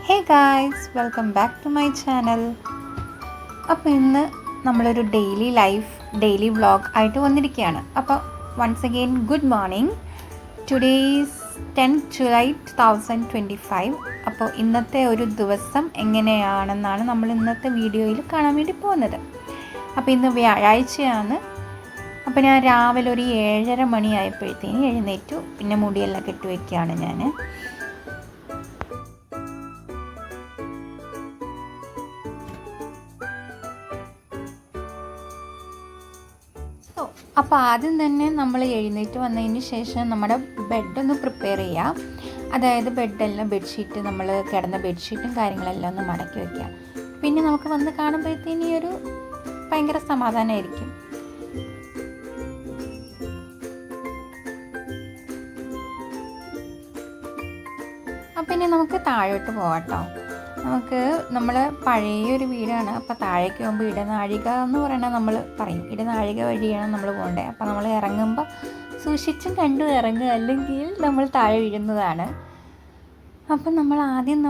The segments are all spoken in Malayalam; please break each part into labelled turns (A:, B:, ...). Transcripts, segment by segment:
A: Hey guys, welcome back to my channel. അപ്പോൾ ഇന്ന് നമ്മളൊരു ഡെയിലി വ്ളോഗ് ആയിട്ട് വന്നിരിക്കുകയാണ്. അപ്പോൾ once again good morning. Today is 10 July 2025. അപ്പോൾ ഇന്നത്തെ ഒരു ദിവസം എങ്ങനെയാണെന്നാണ് നമ്മൾ ഇന്നത്തെ വീഡിയോയിൽ കാണാൻ വേണ്ടി പോകുന്നത്. അപ്പോൾ ഇന്ന് വ്യാഴാഴ്ചയാണ്. അപ്പോൾ ഞാൻ രാവിലെ ഒരു 7:30 മണിയായപ്പോഴത്തേന് എഴുന്നേറ്റു. പിന്നെ മുടിയെല്ലാം കെട്ടിവെക്കുകയാണ് ഞാൻ. അപ്പോൾ ആദ്യം തന്നെ നമ്മൾ എഴുന്നേറ്റ് വന്നതിന് ശേഷം നമ്മുടെ ബെഡൊന്ന് പ്രിപ്പയർ ചെയ്യാം. അതായത് ബെഡ്ഷീറ്റ് നമ്മൾ കിടന്ന ബെഡ്ഷീറ്റും കാര്യങ്ങളെല്ലാം ഒന്ന് മടക്കി വയ്ക്കുക. പിന്നെ നമുക്ക് വന്ന് കാണുമ്പോഴത്തേന് ഒരു ഭയങ്കര സമാധാനമായിരിക്കും. അപ്പം പിന്നെ നമുക്ക് താഴോട്ട് പോകാട്ടോ. നമ്മൾ പഴയൊരു വീടാണ്. അപ്പോൾ താഴേക്ക് പോകുമ്പോൾ ഇടനാഴിക എന്ന് പറയണത് നമ്മൾ പറയും. ഇടനാഴിക വഴിയാണ് നമ്മൾ പോകേണ്ടത്. അപ്പോൾ നമ്മൾ ഇറങ്ങുമ്പോൾ സൂക്ഷിച്ചും കണ്ടു ഇറങ്ങുക, അല്ലെങ്കിൽ നമ്മൾ താഴെ വീഴുന്നതാണ്. അപ്പം ആദ്യം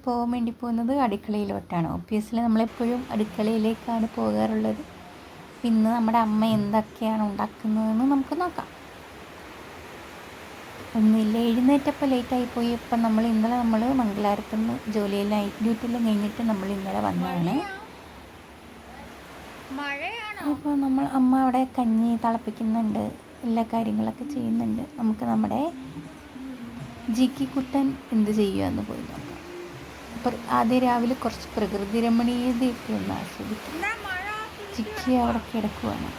A: പോകാൻ വേണ്ടി പോകുന്നത് അടുക്കളയിലോട്ടാണ്. ഒബ്വിയസ്ലി നമ്മളെപ്പോഴും അടുക്കളയിലേക്കാണ് പോകാറുള്ളത്. പിന്നെ നമ്മുടെ അമ്മ എന്തൊക്കെയാണ് ഉണ്ടാക്കുന്നതെന്ന് നമുക്ക് നോക്കാം. ഒന്നുമില്ല, എഴുന്നേറ്റപ്പോൾ ലേറ്റായിപ്പോയി. ഇപ്പം ഇന്നലെ മംഗലാരത്തുനിന്ന് ജോലിയിൽ നൈറ്റ് ഡ്യൂട്ടിയിൽ കഴിഞ്ഞിട്ട് ഇന്നലെ വന്നതാണ്. അപ്പോൾ അമ്മ അവിടെ കഞ്ഞി തിളപ്പിക്കുന്നുണ്ട്, എല്ലാ കാര്യങ്ങളൊക്കെ ചെയ്യുന്നുണ്ട്. നമുക്ക് നമ്മുടെ ജിക്കിക്കുട്ടൻ എന്ത് ചെയ്യുമെന്ന് പോയി നോക്കാം. അപ്പോൾ ആദ്യം രാവിലെ കുറച്ച് പ്രകൃതി രമണീയതയൊക്കെ ഒന്ന് ആസ്വദിക്കും. ജിക്കി അവിടെ കിടക്കുവാണ്.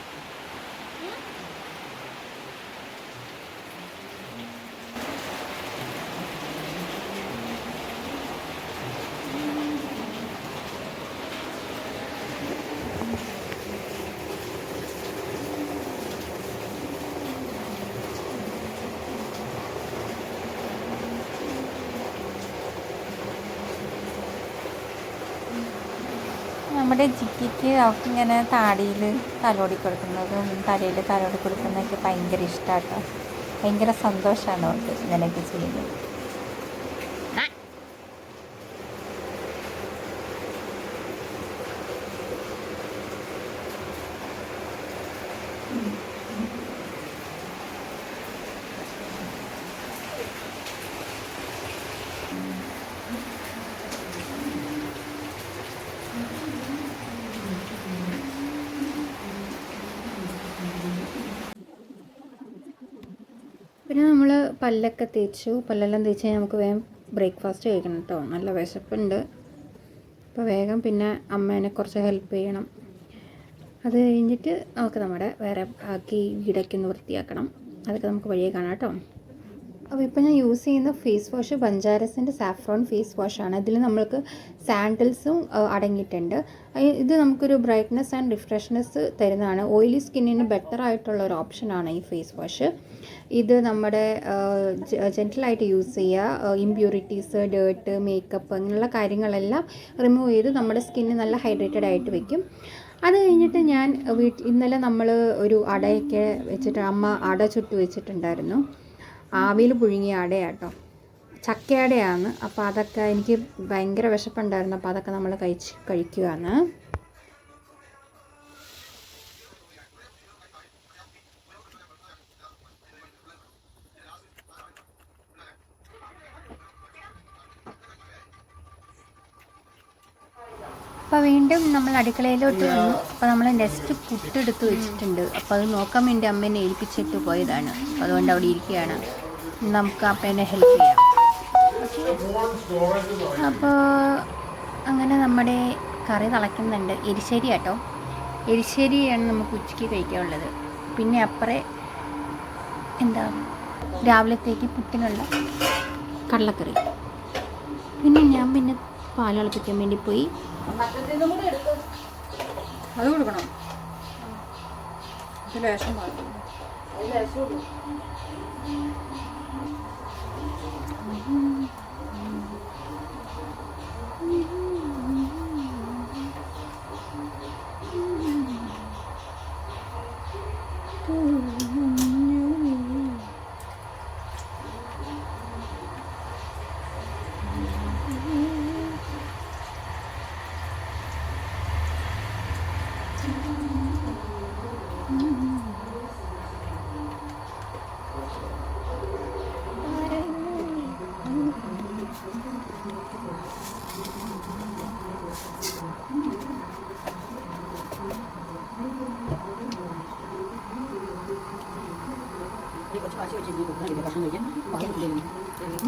A: നമ്മുടെ ജിക്കിക്ക് അവൾക്കിങ്ങനെ താടിയിൽ തലോടി കൊടുക്കുന്നതും തലയിൽ തലോടി കൊടുക്കുന്നതൊക്കെ ഭയങ്കര ഇഷ്ടമാട്ടോ. ഭയങ്കര സന്തോഷമാണ് അവൾക്ക് ഇങ്ങനെയൊക്കെ ചെയ്യുന്നത്. പിന്നെ നമ്മൾ പല്ലൊക്കെ തേച്ചു. പല്ലെല്ലാം തേച്ച് നമുക്ക് വേഗം ബ്രേക്ക്ഫാസ്റ്റ് കഴിക്കണം കേട്ടോ. നല്ല വിശപ്പുണ്ട്. അപ്പോൾ വേഗം പിന്നെ അമ്മേനെ കുറച്ച് ഹെൽപ്പ് ചെയ്യണം. അത് കഴിഞ്ഞിട്ട് നമുക്ക് നമ്മുടെ വേറെ ബാക്കി വീടൊക്കെ ഒന്ന് വൃത്തിയാക്കണം. അതൊക്കെ നമുക്ക് വഴിയെ കാണാം കേട്ടോ. അപ്പോൾ ഇപ്പോൾ ഞാൻ യൂസ് ചെയ്യുന്ന ഫേസ് വാഷ് ബഞ്ചാരസിൻ്റെ സാഫ്രോൺ ഫേസ് വാഷാണ്. ഇതിൽ നമ്മൾക്ക് സാൻഡൽസും അടങ്ങിയിട്ടുണ്ട്. ഇത് നമുക്കൊരു ബ്രൈറ്റ്നസ് ആൻഡ് റിഫ്രഷ്നെസ് തരുന്നതാണ്. ഓയിലി സ്കിന്നിന് ബെറ്റർ ആയിട്ടുള്ള ഒരു ഓപ്ഷനാണ് ഈ ഫേസ് വാഷ്. ഇത് നമ്മുടെ ജെൻറ്റലായിട്ട് യൂസ് ചെയ്യുക. ഇമ്പ്യൂരിറ്റീസ്, ഡേർട്ട്, മേക്കപ്പ് അങ്ങനെയുള്ള കാര്യങ്ങളെല്ലാം റിമൂവ് ചെയ്ത് നമ്മുടെ സ്കിന്ന് നല്ല ഹൈഡ്രേറ്റഡ് ആയിട്ട് വയ്ക്കും. അത് കഴിഞ്ഞിട്ട് ഞാൻ ഇന്നലെ ഒരു അടയൊക്കെ വെച്ചിട്ട് അമ്മ അട ചുട്ട് വെച്ചിട്ടുണ്ടായിരുന്നു. ആവിയിൽ പുഴുങ്ങിയ അടയാട്ടോ, ചക്കയടയാണ്. അപ്പോൾ അതൊക്കെ എനിക്ക് ഭയങ്കര വിശപ്പുണ്ടായിരുന്നു. അപ്പോൾ അതൊക്കെ നമ്മൾ കഴിക്കുകയാണ്. അപ്പോൾ വീണ്ടും നമ്മൾ അടുക്കളയിലോട്ട് വന്നു. അപ്പോൾ നെക്സ്റ്റ് പുട്ടെടുത്ത് വെച്ചിട്ടുണ്ട്. അപ്പോൾ അത് നോക്കാൻ വേണ്ടി അമ്മേനെ ഏൽപ്പിച്ചിട്ട് പോയതാണ്. അപ്പോൾ അതുകൊണ്ട് അവിടെ ഇരിക്കുകയാണ്. നമുക്ക് അപ്പേനെ ഹെൽപ്പ് ചെയ്യാം. അപ്പോൾ അങ്ങനെ നമ്മുടെ കറി തിളയ്ക്കുന്നുണ്ട്. എരിശ്ശേരി കേട്ടോ, എരിശ്ശേരിയാണ് നമുക്ക് ഉച്ചയ്ക്ക് കഴിക്കാനുള്ളത്. പിന്നെ അപ്പുറേ രാവിലത്തേക്ക് പുട്ടിനുള്ള കടലക്കറി. പിന്നെ ഞാൻ പാൽ തിളപ്പിക്കാൻ വേണ്ടി പോയി. അത് കൊടുക്കണം. ലേശം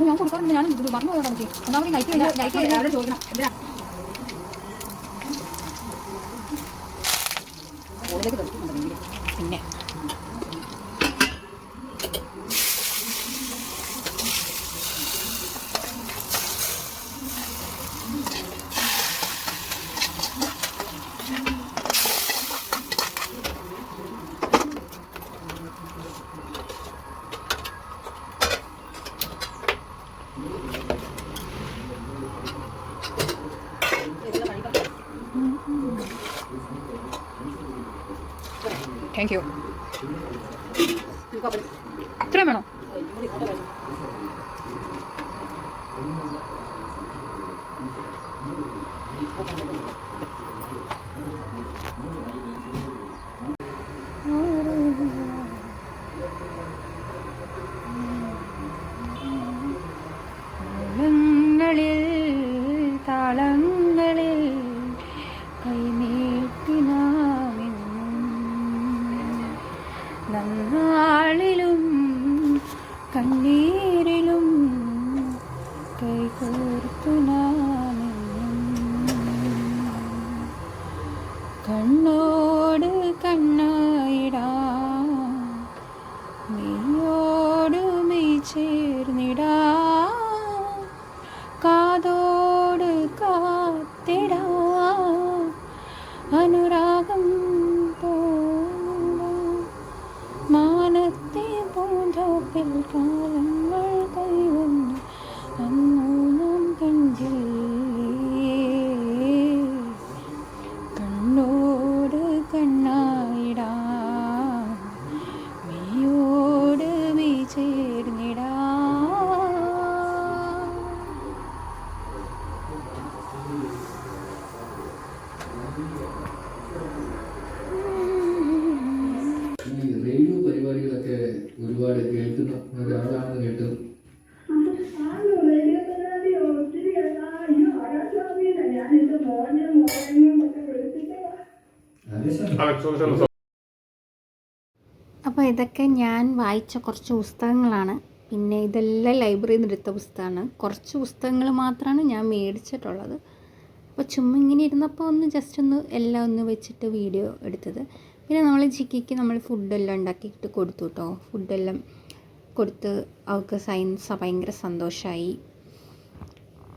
B: ഞാൻ കൊടുക്കാറുണ്ട്. ഞാൻ മറന്നു പോയതാണ് എനിക്ക്. ഒന്നാമത് നൈറ്റ് ചോദിക്കണം. പിന്നെ താങ്ക് യു. ഇത്രയും വേണോ? താളങ്ങളിൽ നന്നാളിലും കണ്ണീരിലും കൈകോർത്തു നാമെന്നും കണ്ണോട് കണ്ണായിടാം മെയ്യോട് മെയ് ചേർന്നിടാം കാതോട് കാത്തിടാം അനുരാഗം മാനത്തെ പൂന്തോപ്പിൽ കാലങ്ങൾ കൈവന്നു അന്നു നാം കണ്ടില്ലേ കണ്ണോട് കണ്ണായിടാം മെയ്യോട് മെയ് ചേർന്നിടാം.
C: റേഡിയോ പരിപാടികളൊക്കെ ഒരുപാട് കേൾക്കുന്ന ഒരാളാണെന്ന് കേട്ടു.
A: അപ്പോൾ ഇതൊക്കെ ഞാൻ വായിച്ച കുറച്ച് പുസ്തകങ്ങളാണ്. പിന്നെ ഇതെല്ലാം ലൈബ്രറിയിൽ നിന്ന് എടുത്ത പുസ്തകമാണ്. കുറച്ച് പുസ്തകങ്ങൾ മാത്രമാണ് ഞാൻ മേടിച്ചിട്ടുള്ളത്. അപ്പോൾ ചുമ്മാ ഇങ്ങനെ ഇരുന്നപ്പോൾ ഒന്ന് ജസ്റ്റ് ഒന്ന് എല്ലാം ഒന്ന് വെച്ചിട്ട് വീഡിയോ എടുത്തത്. പിന്നെ നമ്മൾ ജിക്കിക്ക് നമ്മൾ ഫുഡെല്ലാം ഉണ്ടാക്കിയിട്ട് കൊടുത്തു കേട്ടോ. ഫുഡെല്ലാം കൊടുത്ത് അവൾക്ക് സയൻസ് ഭയങ്കര സന്തോഷമായി.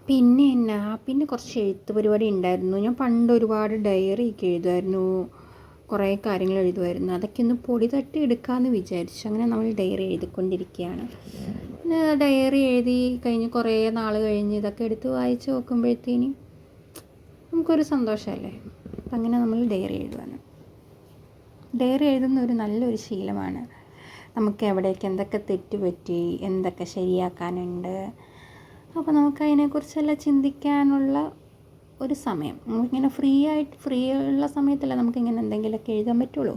A: പിന്നെ കുറച്ച് എഴുത്ത് പരിപാടി ഉണ്ടായിരുന്നു. ഞാൻ പണ്ട് ഒരുപാട് ഡയറിയൊക്കെ എഴുതുമായിരുന്നു, കുറേ കാര്യങ്ങൾ എഴുതുമായിരുന്നു. അതൊക്കെ ഒന്ന് പൊടി തട്ടി എടുക്കാമെന്ന് വിചാരിച്ചു. അങ്ങനെ നമ്മൾ ഡയറി എഴുതിക്കൊണ്ടിരിക്കുകയാണ്. പിന്നെ ഡയറി എഴുതി കഴിഞ്ഞ് കുറേ നാൾ കഴിഞ്ഞ് ഇതൊക്കെ എടുത്ത് വായിച്ച് നോക്കുമ്പോഴത്തേനും നമുക്കൊരു സന്തോഷമല്ലേ. അപ്പം അങ്ങനെ നമ്മൾ ഡയറി എഴുതുവാണ്. ഡയറി എഴുതുന്ന ഒരു നല്ലൊരു ശീലമാണ്. നമുക്ക് എവിടേക്ക് എന്തൊക്കെ തെറ്റുപറ്റി, എന്തൊക്കെ ശരിയാക്കാനുണ്ട്, അപ്പോൾ നമുക്ക് അതിനെക്കുറിച്ചെല്ലാം ചിന്തിക്കാനുള്ള ഒരു സമയം. നമുക്കിങ്ങനെ ഫ്രീ ഉള്ള സമയത്തല്ല നമുക്കിങ്ങനെ എന്തെങ്കിലുമൊക്കെ എഴുതാൻ പറ്റുള്ളൂ.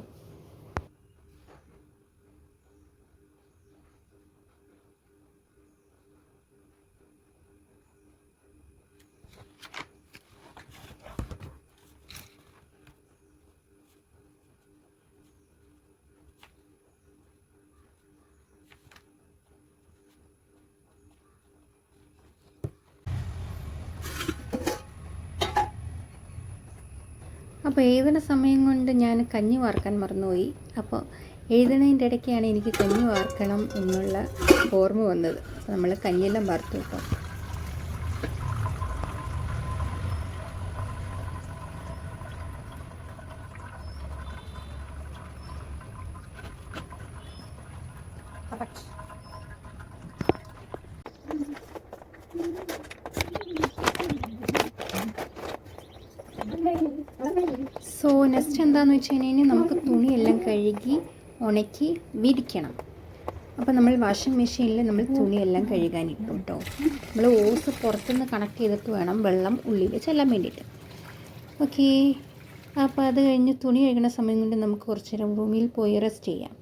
A: അപ്പോൾ എഴുതുന്ന സമയം കൊണ്ട് ഞാൻ കഞ്ഞി വാർക്കാൻ മറന്നുപോയി. അപ്പോൾ എഴുതുന്നതിൻ്റെ ഇടയ്ക്കാണ് എനിക്ക് കഞ്ഞി വാർക്കണം എന്നുള്ള ഓർമ്മ വന്നത്. അപ്പോൾ നമ്മൾ കഞ്ഞിയെല്ലാം വാർത്തു കേട്ടോ. സോ നെക്സ്റ്റ് എന്താണെന്ന് വെച്ച് കഴിഞ്ഞാൽ നമുക്ക് തുണിയെല്ലാം കഴുകി ഉണക്കി വിരിക്കണം. അപ്പോൾ നമ്മൾ വാഷിംഗ് മെഷീനിൽ നമ്മൾ തുണിയെല്ലാം കഴുകാനിട്ടു കേട്ടോ. നമ്മൾ ഓസ് പുറത്തുനിന്ന് കണക്ട് ചെയ്തിട്ട് വേണം വെള്ളം ഉള്ളിൽ ചെല്ലാൻ വേണ്ടിയിട്ട്. ഓക്കേ, അപ്പോൾ അത് കഴിഞ്ഞ് തുണി കഴുകുന്ന സമയം കൊണ്ട് നമുക്ക് കുറച്ച് നേരം റൂമിൽ പോയി റെസ്റ്റ് ചെയ്യാം.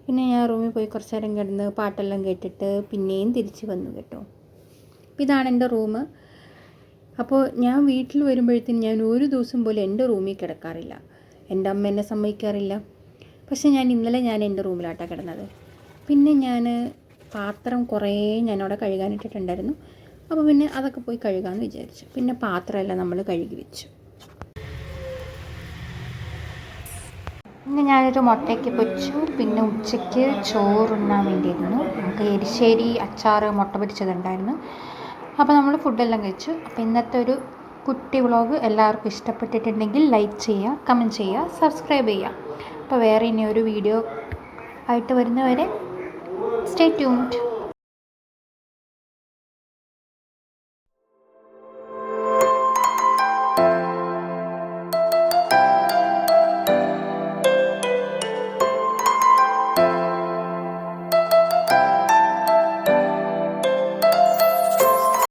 A: പിന്നെ ഞാൻ റൂമിൽ പോയി കുറച്ച് നേരം കിടന്ന് പാട്ടെല്ലാം കേട്ടിട്ട് പിന്നെയും തിരിച്ച് വന്നു കേട്ടോ. അപ്പോൾ ഇതാണ് എൻ്റെ റൂം. അപ്പോൾ ഞാൻ വീട്ടിൽ വരുമ്പോഴത്തേന് ഞാൻ ഒരു ദിവസം പോലും എൻ്റെ റൂമിൽ കിടക്കാറില്ല. എൻ്റെ അമ്മ എന്നെ സമ്മതിക്കാറില്ല. പക്ഷേ ഇന്നലെ ഞാൻ എൻ്റെ റൂമിലാട്ടാണ് കിടന്നത്. പിന്നെ ഞാൻ പാത്രം കുറേ ഞാനവിടെ കഴുകാനിട്ടിട്ടുണ്ടായിരുന്നു. അപ്പോൾ പിന്നെ അതൊക്കെ പോയി കഴുകാമെന്ന് വിചാരിച്ചു. പിന്നെ പാത്രമെല്ലാം നമ്മൾ കഴുകി വെച്ചു. പിന്നെ ഞാനൊരു മുട്ടയ്ക്ക് പൊരിച്ചു. പിന്നെ ഉച്ചയ്ക്ക് ചോറുണ്ണാൻ വേണ്ടിയിരുന്നു. നമുക്ക് എരിശ്ശേരി, അച്ചാർ, മുട്ട പൊരിച്ചതുണ്ടായിരുന്നു. അപ്പോൾ നമ്മൾ ഫുഡെല്ലാം കഴിച്ചു. അപ്പോൾ ഇന്നത്തെ ഒരു കുട്ടി വ്ളോഗ് എല്ലാവർക്കും ഇഷ്ടപ്പെട്ടിട്ടുണ്ടെങ്കിൽ ലൈക്ക് ചെയ്യുക, കമൻറ്റ് ചെയ്യുക, സബ്സ്ക്രൈബ് ചെയ്യുക. അപ്പോൾ വേറെ ഇനി ഒരു വീഡിയോ ആയിട്ട് വരുന്നവരെ സ്റ്റേ ട്യൂൺഡ്.